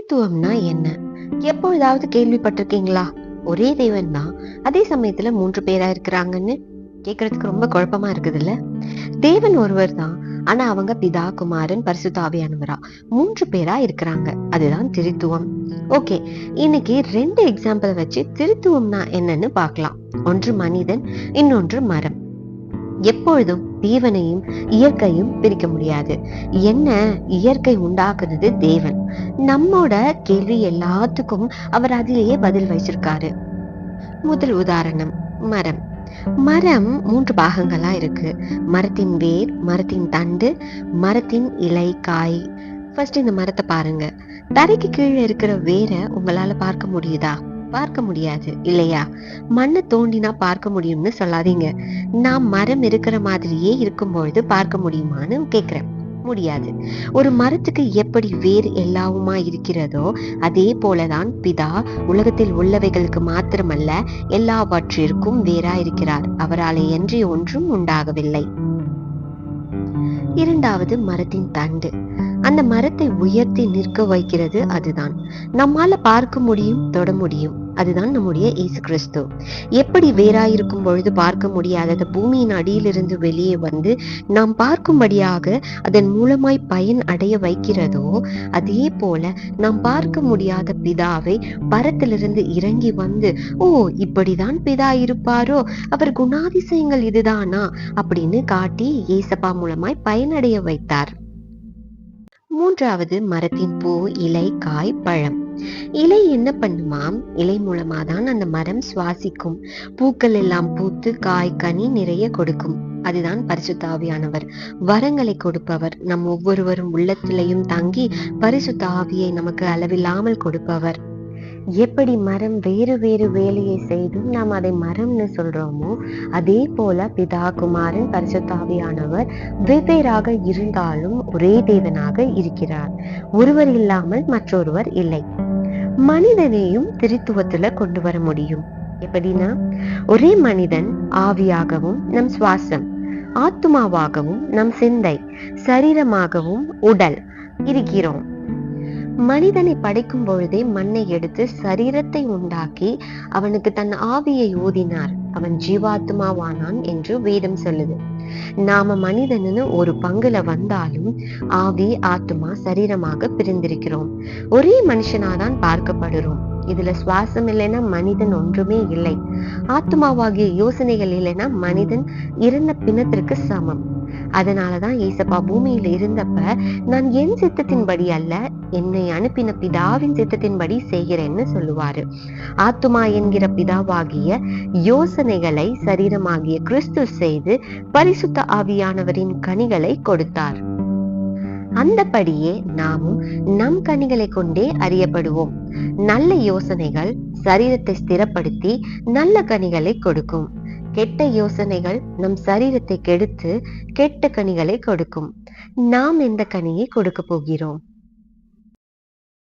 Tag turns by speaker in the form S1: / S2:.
S1: திரித்துவம்னா என்ன? எப்பொழுதாவது கேள்விப்பட்டிருக்கீங்களா? ஒரே தேவன் தான் அதே சமயத்துல 3 பேரா இருக்கிறாங்கன்னு கேக்குறதுக்கு ரொம்ப குழப்பமா இருக்குதுல்ல? தேவன் ஒருவர் தான். ஆனா அவங்க பிதா, குமாரன், பரிசுத்த ஆவியானவரா 3 பேரா இருக்கிறாங்க. அதுதான் திரித்துவம். ஓகே, இன்னைக்கு 2 எக்ஸாம்பிள் வச்சு திரித்துவம்னா என்னன்னு பார்க்கலாம். ஒன்று மனிதன், இன்னொன்று மரம். எப்பொழுதும் தேவனையும் இயற்கையும் பிரிக்க முடியாது. என்ன? இயற்கை உண்டாக்குனது தேவன். நம்மோட கேள்வி எல்லாத்துக்கும் அவர் அதிலேயே பதில் வச்சிருக்காரு. முதல் உதாரணம் மரம். மரம் 3 பாகங்களா இருக்கு. மரத்தின் வேர், மரத்தின் தண்டு, மரத்தின் இலை, காய். ஃபர்ஸ்ட் இந்த மரத்தை பாருங்க. தரைக்கு கீழே இருக்கிற வேரை உங்களால பார்க்க முடியுதா? பார்க்க முடியாது இல்லையா? மண்ணை தோண்டினா பார்க்க முடியும்னு சொல்லாதீங்க. நான் மரம் இருக்கிற மாதிரியே இருக்கும் பொழுது பார்க்க முடியுமான்னு கேக்குறேன். முடியாது. ஒரு மரத்துக்கு எப்படி வேர் எல்லாவுமா இருக்கிறதோ அதே போலதான் பிதா உலகத்தில் உள்ளவைகளுக்கு மாத்திரமல்ல எல்லாவற்றிற்கும் வேறா இருக்கிறார். அவராலே அன்றி ஒன்றும் உண்டாகவில்லை. இரண்டாவது மரத்தின் தண்டு. அந்த மரத்தை உயர்த்தி நிற்க வைக்கிறது அதுதான். நம்மால பார்க்க முடியும், தொட முடியும். அதுதான் நம்முடைய இயேசு கிறிஸ்து. எப்படி வேறாயிருக்கும் பொழுது பார்க்க முடியாதது பூமியின் அடியிலிருந்து வெளியே வந்து நாம் பார்க்கும்படியாக அதன் மூலமாய் பயன் அடைய வைக்கிறதோ அதே போல நாம் பார்க்க முடியாத பிதாவை பரத்திலிருந்து இறங்கி வந்து, ஓ இப்படிதான் பிதா இருப்பாரோ, அவர் குணாதிசயங்கள் இதுதானா அப்படின்னு காட்டி ஏசப்பா மூலமாய் பயனடைய வைத்தார். மூன்றாவது மரத்தின் பூ, இலை, காய், பழம். இலை என்ன பண்ணுமாம்? இலை மூலமா தான் அந்த மரம் சுவாசிக்கும். பூக்கள் எல்லாம் பூத்து காய், கனி நிறைய கொடுக்கும். அதுதான் பரிசுத்த ஆவியானவர். வரங்களை கொடுப்பவர். நம் ஒவ்வொருவரும் உள்ளத்திலையும் தங்கி பரிசுத்த ஆவியை நமக்கு அளவில்லாமல் கொடுப்பவர். எப்படி மரம் வேறு வேறு வேலையை செய்தும் நாம் அதை மரம்னு சொல்றோமோ அதே போல பிதா, குமாரன், பரிசுத்த ஆவியானவர் வெவ்வேறாக இருந்தாலும் ஒரே தேவனாக இருக்கிறார். ஒருவர் இல்லாமல் மற்றொருவர் இல்லை. மனிதனையும் திரித்துவத்துல கொண்டு வர முடியும். எப்படின்னா, ஒரே மனிதன் ஆவியாகவும் நம் சுவாசம், ஆத்துமாவாகவும் நம் சிந்தை, சரீரமாகவும் உடல் இருக்கிறோம். மனிதனை படைக்கும் பொழுதே மண்ணை எடுத்து சரீரத்தை உண்டாக்கி அவனுக்கு தன் ஆவியை ஊதினார். அவன் ஜீவாத்மாவானான் என்று வேதம் சொல்லுது. நாம மனிதன்னு ஒரு பங்குல வந்தாலும் ஆவி, ஆத்மா, சரீரமாக பிரிந்திருக்கிறோம். ஒரே மனுஷனாதான் பார்க்கப்படுறோம். இதுல சுவாசம் இல்லைன்னா மனிதன் ஒன்றுமே இல்லை. ஆத்மாவாகிய யோசனைகள் இல்லைன்னா மனிதன் இறந்த பிணத்திற்கு சமம். அதனாலதான் ஏசப்பா பூமியில இருந்தப்ப, நான் என் சித்தத்தின்படி அல்ல, என்னை அனுப்பின பிதாவின் சித்தத்தின்படி செய்கிறேன்னு சொல்லுவாரு. ஆத்துமா என்கிற பிதாவாகிய யோசனைகளை சரீரமாகிய கிறிஸ்து செய்து பரிசுத்த ஆவியானவரின் கனிகளை கொடுத்தார். அந்தபடியே நாமும் நம் கனிகளை கொண்டே அறியப்படுவோம். நல்ல யோசனைகள் சரீரத்தை ஸ்திரப்படுத்தி நல்ல கனிகளை கொடுக்கும். கெட்ட யோசனைகள் நம் சரீரத்தை கெடுத்து கெட்ட கனிகளை கொடுக்கும். நாம் எந்த கனியை கொடுக்க போகிறோம்?